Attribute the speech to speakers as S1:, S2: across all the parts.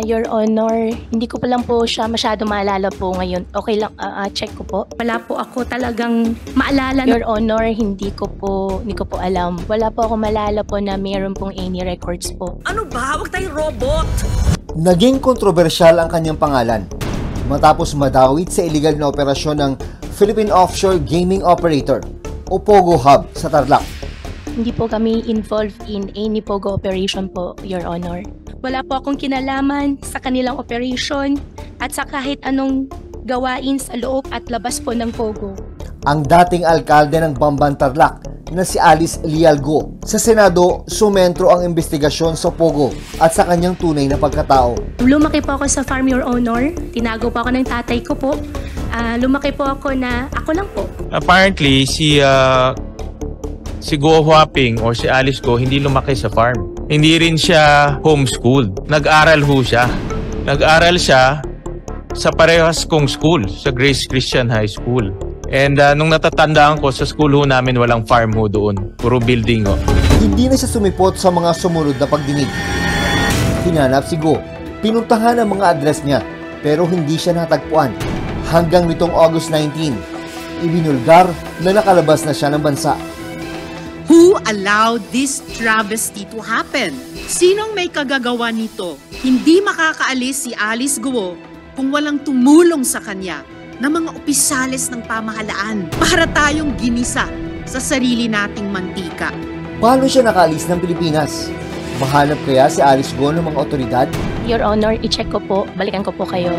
S1: Your Honor, hindi ko pa lang po siya masyado maalala po ngayon. Okay lang, check ko po.
S2: Wala po ako talagang maalala.
S1: Your Honor, hindi ko po alam. Wala po ako maalala po na mayroon pong any records po.
S3: Ano ba? Huwag tayong robot!
S4: Naging kontrobersyal ang kanyang pangalan matapos madawit sa illegal na operasyon ng Philippine Offshore Gaming Operator o POGO Hub sa Tarlac.
S1: Hindi po kami involved in any POGO operation po, Your Honor.
S2: Wala po akong kinalaman sa kanilang operation at sa kahit anong gawain sa loob at labas po ng POGO.
S4: Ang dating alkalde ng Bamban Tarlac na si Alice Lialgo. Sa Senado, sumentro ang investigasyon sa POGO at sa kanyang tunay na pagkatao.
S2: Lumaki po ako sa farm, Your Honor. Tinago po ako ng tatay ko po. Lumaki po ako na ako lang po.
S5: Apparently, si Go Huaping or si Alice Go hindi lumaki sa farm. Hindi rin siya homeschooled. Nag-aral ho siya. Nag-aral siya sa parehas kong school, sa Grace Christian High School. And nung natatandaan ko, sa school ho namin walang farm ho doon. Puro building ho.
S4: Hindi na siya sumipot sa mga sumunod na pagdinig. Hinanap si Go. Pinuntahan ang mga address niya pero hindi siya natagpuan. Hanggang nitong August 19, ibinulgar na nakalabas na siya ng bansa.
S3: Who allowed this travesty to happen? Sinong may kagagawa nito? Hindi makakaalis si Alice Guo kung walang tumulong sa kanya na mga opisyalis ng pamahalaan para tayong ginisa sa sarili nating mantika.
S4: Paano siya nakaalis ng Pilipinas? Mahanap kaya si Alice Go ng mga otoridad?
S1: Your Honor, i-check ko po. Balikan ko po kayo.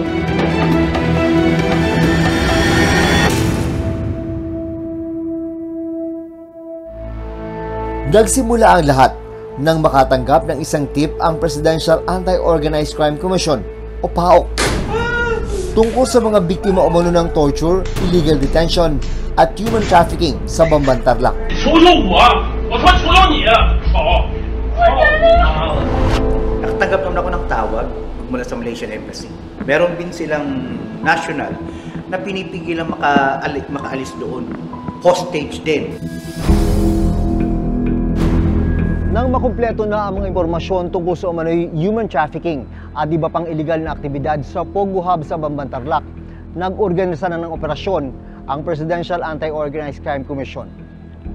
S4: Nagsimula ang lahat nang makatanggap ng isang tip ang Presidential Anti-Organized Crime Commission o PAOK tungkol sa mga biktima umano ng torture, illegal detention at human trafficking sa Bamban Tarlac.
S6: Nakatanggap naman ako ng tawag mula sa Malaysian Embassy. Meron din silang national na pinipigilan makaalis doon. Hostage din.
S4: Nang makumpleto na ang mga impormasyon tungkol sa umano'y human trafficking at iba pang illegal na aktibidad sa POGO Hub sa Bamban Tarlac, nag-organisa na ng operasyon ang Presidential Anti-Organized Crime Commission.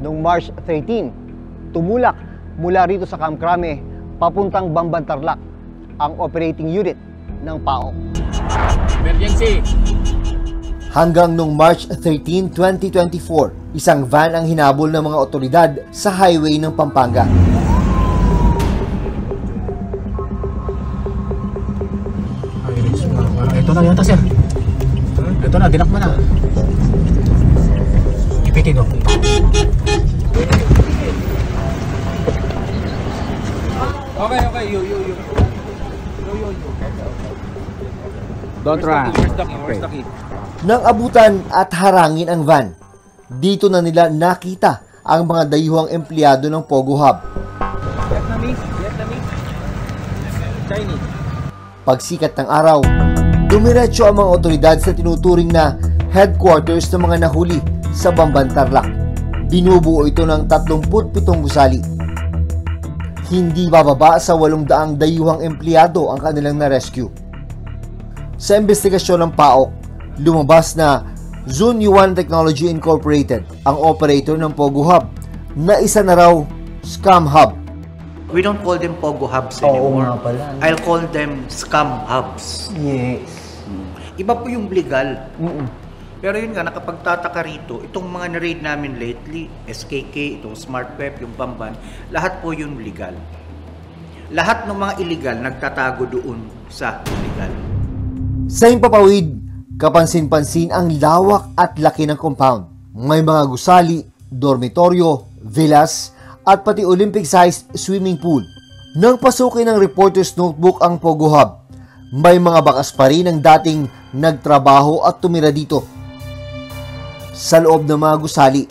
S4: Noong March 13, tumulak mula rito sa Camp Crame papuntang Bamban Tarlac ang operating unit ng PAOK.
S7: Emergency!
S4: Hanggang noong March 13, 2024, isang van ang hinabol ng mga otoridad sa highway ng Pampanga.
S7: Ito na yata, sir. Ito na, dinakma na. Ipitin, no? Okay. You. Don't run. Where's the key?
S4: Nang abutan at harangin ang van, dito na nila nakita ang mga dayuhang empleyado ng POGO Hub.
S7: Vietnamese, Chinese.
S4: Pagsikat ng araw, dumiretso ang mga otoridad sa tinuturing na headquarters ng mga nahuli sa Bamban Tarlac. Binubuo ito ng 37 gusali. Hindi bababa sa 800 dayuhang empleyado ang kanilang na-rescue. Sa investigasyon ng PAOK, lumabas na Zun Yuan Technology Incorporated ang operator ng POGO Hub na isa na raw scam hub.
S6: We don't call them POGO hubs anymore. I'll call them scam hubs.
S4: Yes.
S6: Iba po yung legal. Pero yun nga, nakapagtataka rito, itong mga na-raid namin lately, SKK, itong SmartWeb, yung Bamban, lahat po yung legal. Lahat ng mga illegal nagtatago doon sa legal.
S4: Sa Himpapawid, kapansin-pansin ang lawak at laki ng compound. May mga gusali, dormitoryo, villas, at pati Olympic-sized swimming pool. Nang pasukin ng reporter's notebook ang POGO Hub, may mga bakas pa rin ang dating nagtrabaho at tumira dito. Sa loob ng mga gusali,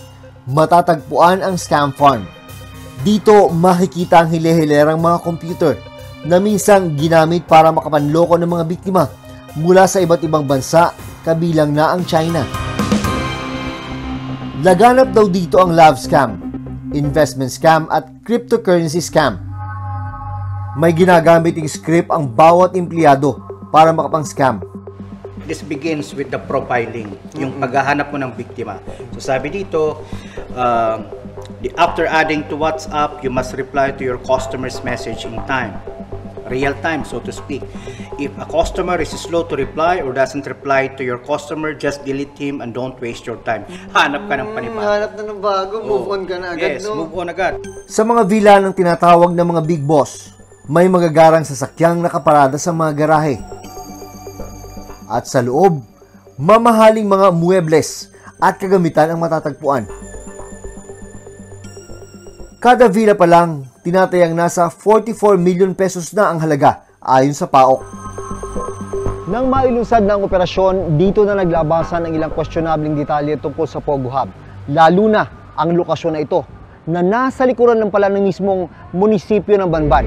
S4: matatagpuan ang scam farm. Dito makikita ang hile-hilerang mga computer na minsang ginamit para makapanloko ng mga biktima mula sa iba't ibang bansa, kabilang na ang China. Laganap daw dito ang love scam, investment scam at cryptocurrency scam. may ginagamit yung script ang bawat empleyado para makapang-scam.
S6: This begins with the profiling, yung paghahanap mo ng biktima. So sabi dito, after adding to WhatsApp, you must reply to your customer's message in time. Real time, so to speak. If a customer is slow to reply or doesn't reply to your customer, just delete him and don't waste your time. Hanap ka ng panibago.
S8: Hanap na ng bago, move on ka na agad,
S6: Yes,
S8: no?
S6: move on agad.
S4: Sa mga villa ng tinatawag na mga big boss, may magagarang sasakyang nakaparada sa mga garahe. At sa loob, mamahaling mga muebles at kagamitan ang matatagpuan. Kada villa pa lang, tinatayang nasa 44 million pesos na ang halaga ayon sa PAOK.
S8: Nang mailusad ng operasyon, dito na naglabasan ang ilang questionabling detalye tungkol sa Pogo Hub. Lalo na ang lokasyon na ito, na nasa likuran ng pala ng mismong munisipyo ng Banban.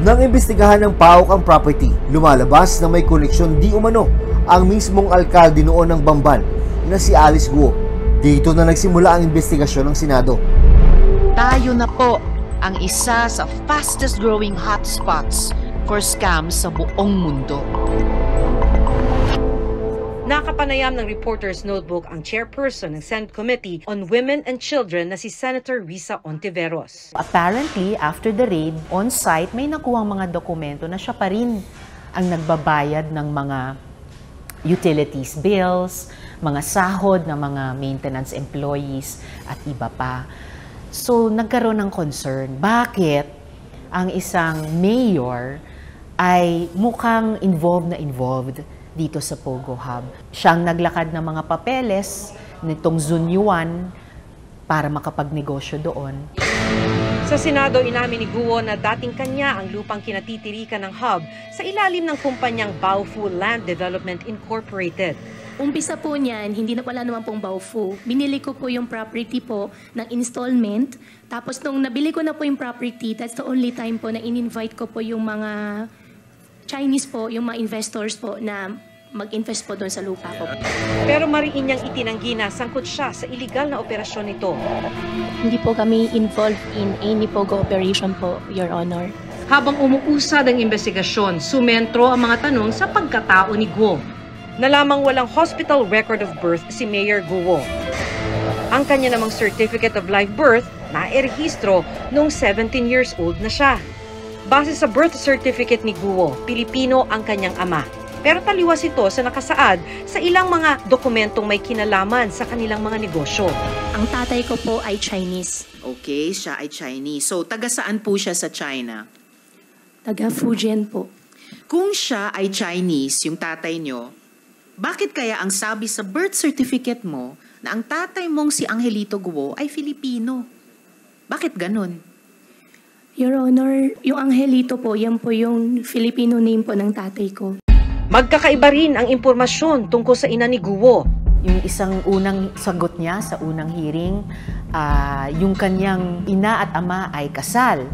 S4: Nang imbestigahan ng PAOK ang property, lumalabas na may koneksyon di umano ang mismong alkalde noon ng Bamban na si Alice Guo. Dito na nagsimula ang investigasyon ng Senado.
S9: Tayo na po ang isa sa fastest growing hotspots for scams sa buong mundo.
S10: Nakapanayam ng Reporter's Notebook ang chairperson ng Senate Committee on Women and Children na si Senator Risa Ontiveros.
S11: Apparently, after the raid, on-site, may nakuhang mga dokumento na siya pa rin ang nagbabayad ng mga utilities bills, mga sahod ng mga maintenance employees at iba pa. So, nagkaroon ng concern. Bakit ang isang mayor ay mukhang involved dito sa Pogo Hub? Siyang naglakad ng mga papeles nitong Zunyuan para makapagnegosyo doon.
S10: Sa Senado, inamin ni Guo na dating kanya ang lupang kinatitirikan ng hub sa ilalim ng kumpanyang Baofu Land Development Incorporated.
S2: Umpisa po niyan, hindi na pala naman pong Baofu. Binili ko po yung property po ng installment. Tapos nung nabili ko na po yung property, that's the only time po na in-invite ko po yung mga Chinese po, yung mga investors po na mag-invest po doon sa lupa ko.
S10: Pero mariin niyang itinanggi na sangkot siya sa iligal na operasyon nito.
S1: Hindi po kami involved in any Pogo operation po, Your Honor.
S10: Habang umuusad ang investigasyon, sumentro ang mga tanong sa pagkatao ni Guo. Nalamang walang hospital record of birth si Mayor Guo. Ang kanya namang certificate of live birth nairehistro noong 17 years old na siya. Base sa birth certificate ni Guo, Pilipino ang kanyang ama. Pero taliwas ito sa nakasaad sa ilang mga dokumentong may kinalaman sa kanilang mga negosyo.
S2: Ang tatay ko po ay Chinese.
S3: Okay, siya ay Chinese. So, taga saan po siya sa China?
S2: Taga Fujian po.
S3: Kung siya ay Chinese, yung tatay nyo, bakit kaya ang sabi sa birth certificate mo na ang tatay mong si Angelito Guo ay Filipino? Bakit ganun?
S2: Your Honor, yung Angelito po, yan po yung Filipino name po ng tatay ko.
S10: Magkakaiba rin ang impormasyon tungkol sa ina ni Guo.
S11: Yung isang unang sagot niya sa unang hearing, yung kanyang ina at ama ay kasal.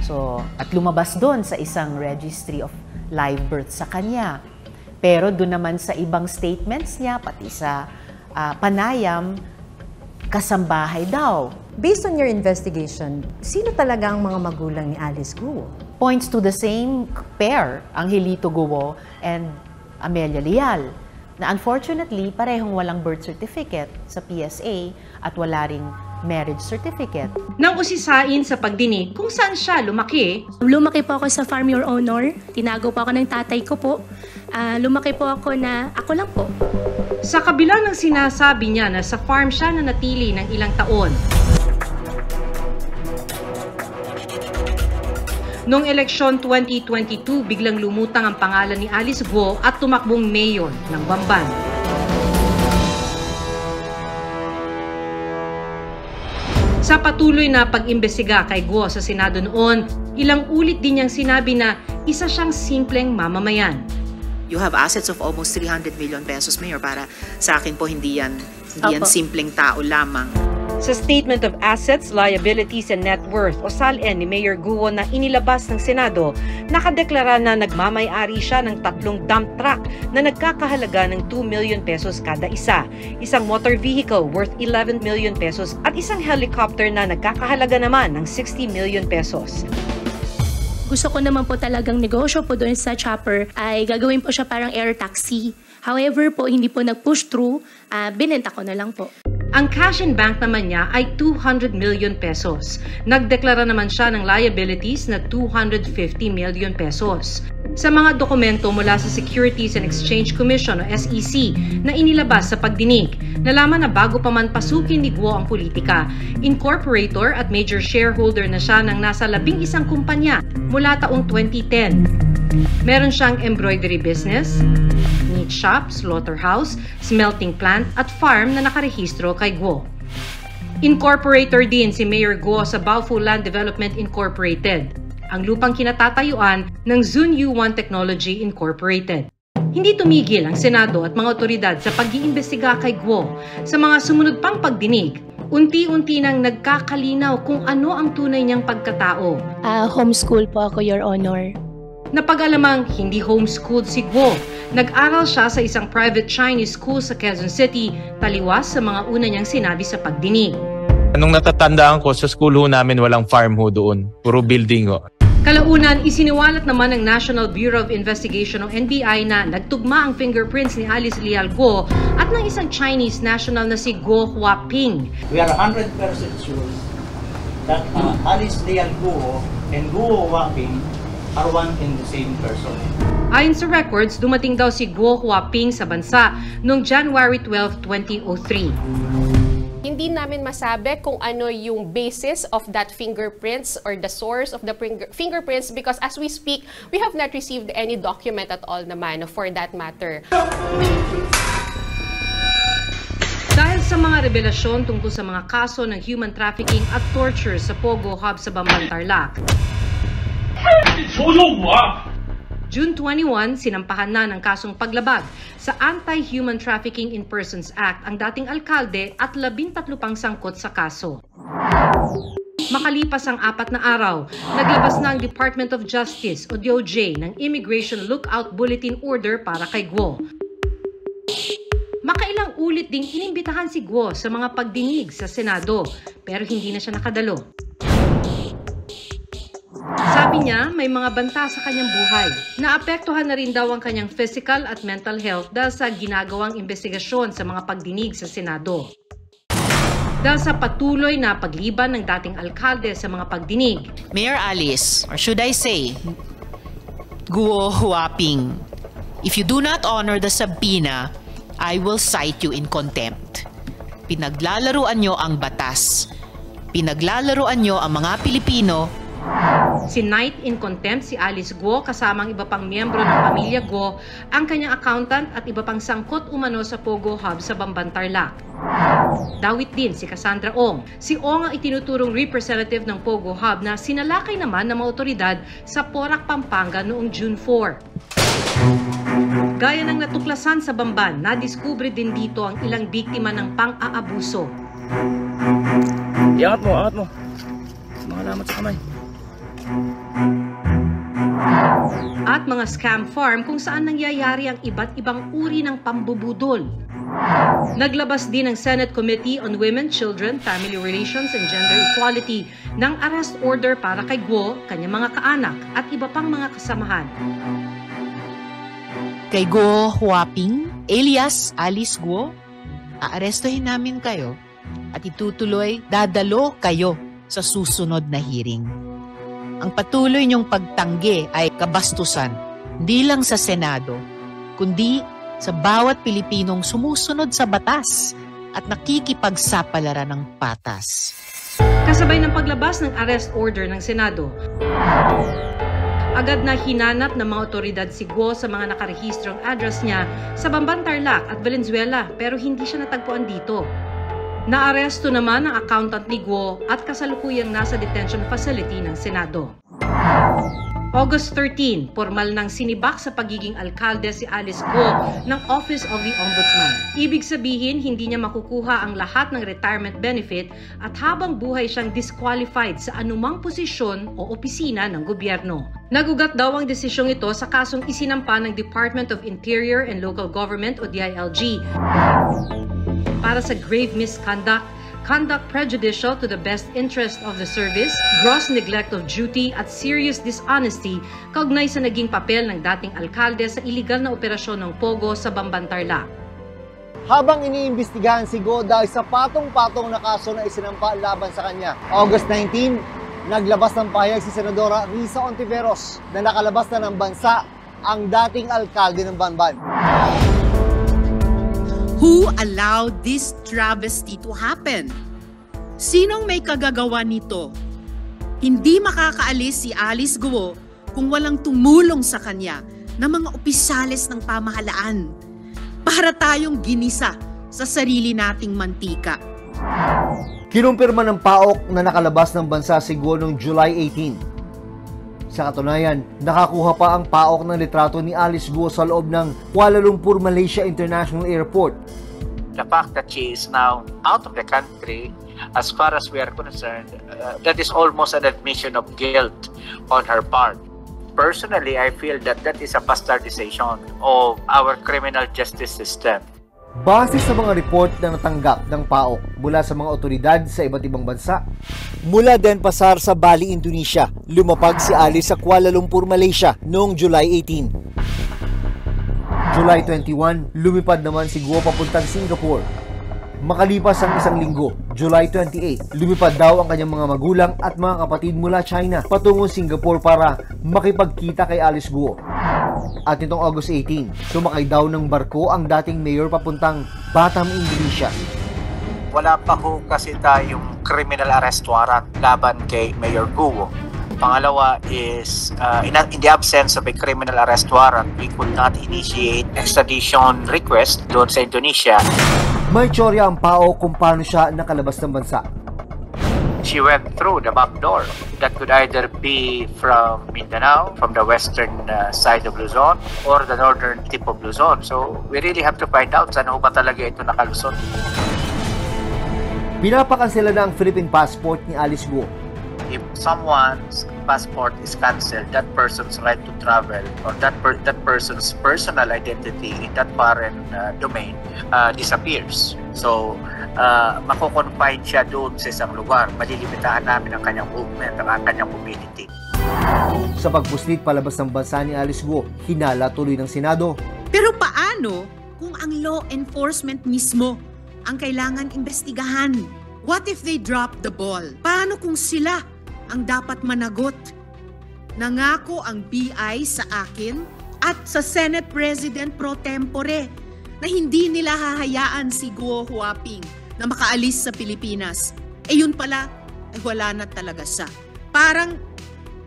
S11: So, at lumabas doon sa isang registry of live birth sa kanya. Pero doon naman sa ibang statements niya, pati sa panayam, kasambahay daw.
S12: Based on your investigation, sino talaga ang mga magulang ni Alice Guo?
S11: Points to the same pair, Angelito Guo and Amelia Leal, na unfortunately, parehong walang birth certificate sa PSA at wala ring marriage certificate.
S10: Nang usisain sa pagdinig kung saan siya lumaki.
S2: Lumaki po ako sa farm, Your Honor. Tinago po ako ng tatay ko po. Lumaki po ako na ako lang po.
S10: Sa kabila ng sinasabi niya na sa farm siya na natili ng ilang taon. Noong eleksyon 2022, biglang lumutang ang pangalan ni Alice Guo at tumakbong mayor ng Bamban. Sa patuloy na pag-imbestiga kay Guo sa Senado noon, ilang ulit din niyang sinabi na isa siyang simpleng mamamayan.
S3: You have assets of almost 300 million pesos, Mayor. Para sa akin po, hindi yan simpleng tao lamang.
S10: Sa Statement of Assets, Liabilities and Net Worth o SALN ni Mayor Guo na inilabas ng Senado, nakadeklara na nagmamay-ari siya ng 3 dump truck na nagkakahalaga ng 2 million pesos kada isa, isang motor vehicle worth 11 million pesos at isang helicopter na nagkakahalaga naman ng 60 million pesos.
S2: Gusto ko naman po talagang negosyo po doon sa chopper ay gagawin po siya parang air taxi. However po, hindi po nag-push through, binenta ko na lang po.
S10: Ang cash in bank naman niya ay 200 million pesos. Nagdeklara naman siya ng liabilities na 250 million pesos. Sa mga dokumento mula sa Securities and Exchange Commission o SEC na inilabas sa pagdinig, nalaman na bago pa man pasukin ni Guo ang politika, incorporator at major shareholder na siya ng nasa 11 kumpanya mula taong 2010. Meron siyang embroidery business, meat shop, slaughterhouse, smelting plant at farm na nakarehistro kay Guo. Incorporator din si Mayor Guo sa Baofu Land Development Incorporated, ang lupang kinatatayuan ng Zunyu One Technology Incorporated. Hindi tumigil ang Senado at mga otoridad sa pag-iimbestiga kay Guo. Sa mga sumunod pang pagdinig, unti-unti nang nagkakalinaw kung ano ang tunay niyang pagkatao.
S1: Homeschool po ako, Your Honor.
S10: Napag-alamang hindi homeschooled si Guo. Nag-aral siya sa isang private Chinese school sa Quezon City, taliwas sa mga una niyang sinabi sa pagdinig.
S5: Anong natatandaan ko, sa school ho namin walang farm ho doon. Puro building ho.
S10: Kalaunan, isiniwalat naman ng National Bureau of Investigation o NBI na nagtugma ang fingerprints ni Alice Leal Guo at ng isang Chinese national na si Guo Huaping.
S13: We are 100% sure that Alice Leal Guo and Guo Huaping are one and the same person.
S10: Ayon sa records, dumating daw si Guo Huaping sa bansa noong January 12, 2003.
S14: Hindi namin masabi kung ano yung basis of that fingerprints or the source of the fingerprints because as we speak, we have not received any document at all naman for that matter.
S10: Dahil sa mga revelasyon tungkol sa mga kaso ng human trafficking at torture sa Pogo Hub sa Bamban, Tarlac, June 21, sinampahan na ng kasong paglabag sa Anti-Human Trafficking in Persons Act ang dating alkalde at 13 pang sangkot sa kaso. Makalipas ang 4 na araw, naglabas na ang Department of Justice o DOJ ng Immigration Lookout Bulletin Order para kay Guo. Makailang ulit ding inimbitahan si Guo sa mga pagdinig sa Senado pero hindi na siya nakadalo. Sabi niya, may mga banta sa kanyang buhay. Naapektuhan na rin daw ang kanyang physical at mental health dahil sa ginagawang investigasyon sa mga pagdinig sa Senado. Dahil sa patuloy na pagliban ng dating alkalde sa mga pagdinig.
S9: Mayor Alice, or should I say, Guo Huaping, if you do not honor the subpoena, I will cite you in contempt. Pinaglalaruan niyo ang batas. Pinaglalaruan niyo ang mga Pilipino.
S10: Sinight in contempt si Alice Guo kasama ang iba pang miyembro ng pamilya Guo, ang kanyang accountant at iba pang sangkot umano sa Pogo Hub sa Bamban, Tarlac. Dawit din si Cassandra Ong. Si Ong ang itinuturong representative ng Pogo Hub na sinalakay naman ng mga otoridad sa Porac, Pampanga noong June 4. Gaya ng natuklasan sa Bamban, nadiskubre din dito ang ilang biktima ng pang-aabuso.
S13: Iangat mo, angat mo. Mga lamat sa kamay.
S10: At mga scam farm kung saan nangyayari ang iba't ibang uri ng pambubudol. Naglabas din ng Senate Committee on Women, Children, Family Relations and Gender Equality ng arrest order para kay Guo, kanyang mga kaanak at iba pang mga kasamahan.
S9: Kay Guo Huaping, alias Alice Guo, aarestuhin namin kayo at itutuloy, dadalo kayo sa susunod na hearing. Ang patuloy niyong pagtanggi ay kabastusan, hindi lang sa Senado, kundi sa bawat Pilipinong sumusunod sa batas at nakikipagsapalaran ng patas.
S10: Kasabay ng paglabas ng arrest order ng Senado, agad na hinanap ng mga otoridad si Guo sa mga nakarehistrong address niya sa Bamban, Tarlac at Valenzuela pero hindi siya natagpuan dito. Naaresto naman ang accountant ni Guo at kasalukuyang nasa detention facility ng Senado. August 13, formal nang sinibak sa pagiging alkalde si Alice Guo ng Office of the Ombudsman. Ibig sabihin, hindi niya makukuha ang lahat ng retirement benefit at habang buhay siyang disqualified sa anumang posisyon o opisina ng gobyerno. Nagugat daw ang desisyong ito sa kasong isinampa ng Department of Interior and Local Government o DILG para sa grave misconduct, conduct prejudicial to the best interest of the service, gross neglect of duty at serious dishonesty kaugnay sa naging papel ng dating alkalde sa iligal na operasyon ng Pogo sa Bamban, Tarlac.
S8: Habang iniimbestigahan si Go dahil sa patong-patong na kaso na isinampa laban sa kanya. August 19, naglabas ng pahayag si Senadora Risa Ontiveros na nakalabas na ng bansa ang dating alkalde ng Bamban.
S3: Who allowed this travesty to happen? Sinong may kagagawa nito? Hindi makakaalis si Alice Guo kung walang tumulong sa kanya ng mga opisyales ng pamahalaan para tayong ginisa sa sarili nating mantika.
S4: Kinumpirma ng PAOK na nakalabas ng bansa si Guo noong July 18. Sa katunayan, nakakuha pa ang PAOK ng litrato ni Alice Guo sa loob ng Kuala Lumpur, Malaysia International Airport.
S6: The fact that she is now out of the country, as far as we are concerned, that is almost an admission of guilt on her part. Personally, I feel that that is a bastardization of our criminal justice system.
S4: Base sa mga report na natanggap ng PAOK mula sa mga otoridad sa iba't ibang bansa, mula Denpasar sa Bali, Indonesia, lumapag si Alice sa Kuala Lumpur, Malaysia noong July 18. July 21, lumipad naman si Guo papuntang Singapore. Makalipas ang isang linggo, July 28, lumipad daw ang kanyang mga magulang at mga kapatid mula China patungong Singapore para makipagkita kay Alice Guo. At nitong August 18, sumakay daw ng barko ang dating mayor papuntang Batam, Indonesia.
S6: Wala pa ho kasi tayong criminal arrest warrant laban kay Mayor Guo. Pangalawa is, in the absence of a criminal arrest warrant, we could not initiate extradition request doon sa Indonesia.
S4: May tsorya ang PAOK kung paano siya nakalabas ng bansa.
S6: She went through the back door. That could either be from Mindanao, from the western side of Luzon, or the northern tip of Luzon. So we really have to find out saan ho ba talaga ito nakalusot.
S4: Pinapakansela na ang Philippine passport ni Alice Guo.
S6: If someone's passport is cancelled, that person's right to travel or that person's personal identity in that foreign domain disappears. So, mako-confine siya doon sa isang lugar. Malilimitahan namin ang kanyang movement, ang kanyang mobility.
S4: Sa pagpuslit palabas ng bansa ni Alice Guo, hinala tuloy ng Senado.
S3: Pero paano kung ang law enforcement mismo ang kailangan imbestigahan? What if they drop the ball? Paano kung sila ang dapat managot? Nangako ang BI sa akin at sa Senate President pro tempore na hindi nila hahayaan si Guo Huaping na makaalis sa Pilipinas. Yun pala, wala na talaga siya. Parang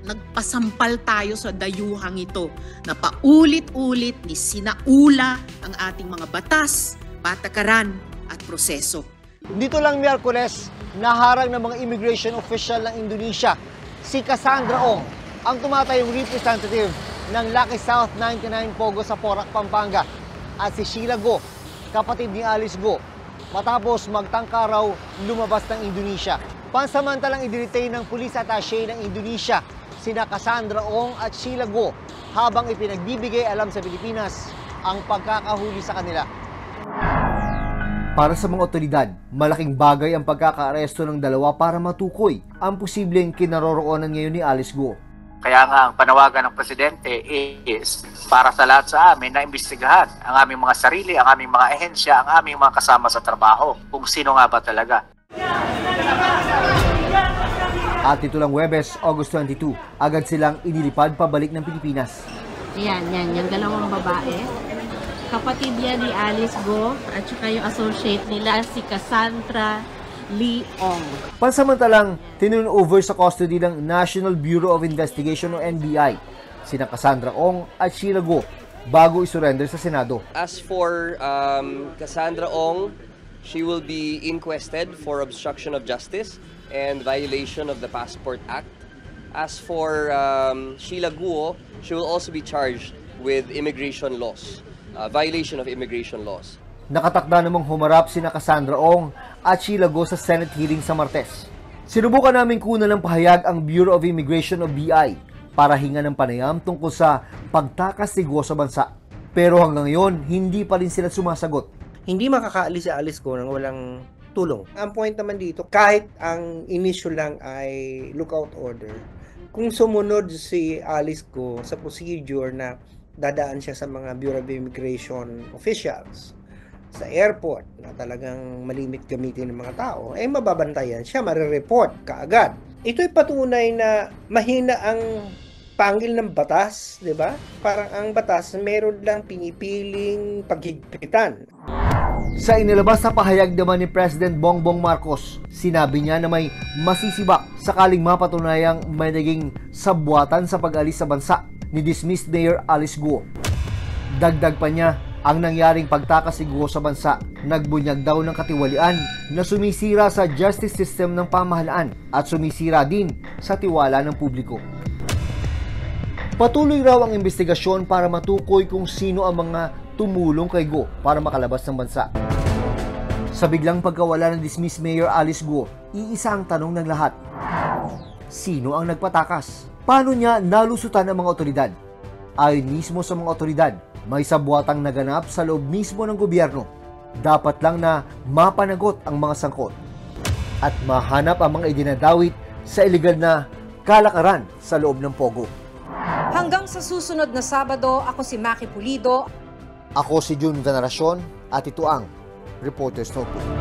S3: nagpasampal tayo sa dayuhang ito na paulit-ulit ni sinaula ang ating mga batas, patakaran at proseso.
S8: Dito lang Miyerkules, naharang ng mga immigration official ng Indonesia, si Cassandra Ong, ang tumatayong representative ng Lucky South 99 Pogo sa Porac, Pampanga, at si Sheila Guo, kapatid ni Alice Guo, matapos magtangka raw lumabas ng Indonesia. Pansamantalang i-detain ng police attaché ng Indonesia sina Cassandra Ong at Sheila Guo habang ipinagbibigay alam sa Pilipinas ang pagkakahuli sa kanila.
S4: Para sa mga otoridad, malaking bagay ang pagkakaaresto ng dalawa para matukoy ang posibleng kinaroroonan ngayon ni Alice Guo.
S6: Kaya nga ang panawagan ng Presidente is para sa lahat sa amin na imbestigahan ang aming mga sarili, ang aming mga ehensya, ang aming mga kasama sa trabaho, kung sino nga ba talaga.
S4: At ito lang Huwebes, August 22, agad silang inilipad pabalik ng Pilipinas.
S15: Yan, dalawang babae. Kapatid yan ni Alice Guo at saka yung associate nila si Cassandra Lee Ong.
S4: Pansamantalang tinurn-over sa custody ng National Bureau of Investigation o NBI sina Cassandra Ong at Sheila Guo bago isurrender sa Senado.
S16: As for Cassandra Ong, she will be inquested for obstruction of justice and violation of the Passport Act. As for Sheila Guo, she will also be charged with immigration laws. Violation of immigration laws.
S4: Nakatakda namang humarap sina Cassandra Ong at Sheila Guo sa Senate hearing sa Martes. Sinubukan namin kunan ng pahayag ang Bureau of Immigration o BI para hinga ng panayam tungkol sa pagtakas ni Guo sa bansa. Pero hanggang ngayon, hindi pa rin sila sumasagot.
S17: Hindi makakaalis si Alice Guo nang walang tulong. Ang point naman dito, kahit ang issue lang ay lookout order, kung sumunod si Alice Go sa procedure na dadaan siya sa mga Bureau of Immigration officials sa airport na talagang malimit gamitin ng mga tao, mababantayan siya, marireport kaagad. Ito'y patunay na mahina ang pangil ng batas, di ba? Parang ang batas meron lang pinipiling paghigpitan.
S4: Sa inilabas na pahayag naman ni President Bongbong Marcos, sinabi niya na may masisibak sakaling mapatunayang may naging sabwatan sa pag-alis sa bansa ni dismissed Mayor Alice Guo. Dagdag pa niya, ang nangyaring pagtakas ni Guo sa bansa, nagbunyag daw ng katiwalian na sumisira sa justice system ng pamahalaan at sumisira din sa tiwala ng publiko. Patuloy raw ang investigasyon para matukoy kung sino ang mga tumulong kay Guo para makalabas ng bansa. Sa biglang pagkawala ng dismissed Mayor Alice Guo, iisa ang tanong ng lahat. Sino ang nagpatakas? Paano niya nalusutan ang mga otoridad? Ayon mismo sa mga otoridad, may sabwatang naganap sa loob mismo ng gobyerno. Dapat lang na mapanagot ang mga sangkot at mahanap ang mga idinadawit sa iligal na kalakaran sa loob ng Pogo.
S18: Hanggang sa susunod na Sabado, ako si Maki Pulido.
S4: Ako si June Veneracion at ito ang Reporter's Notebook.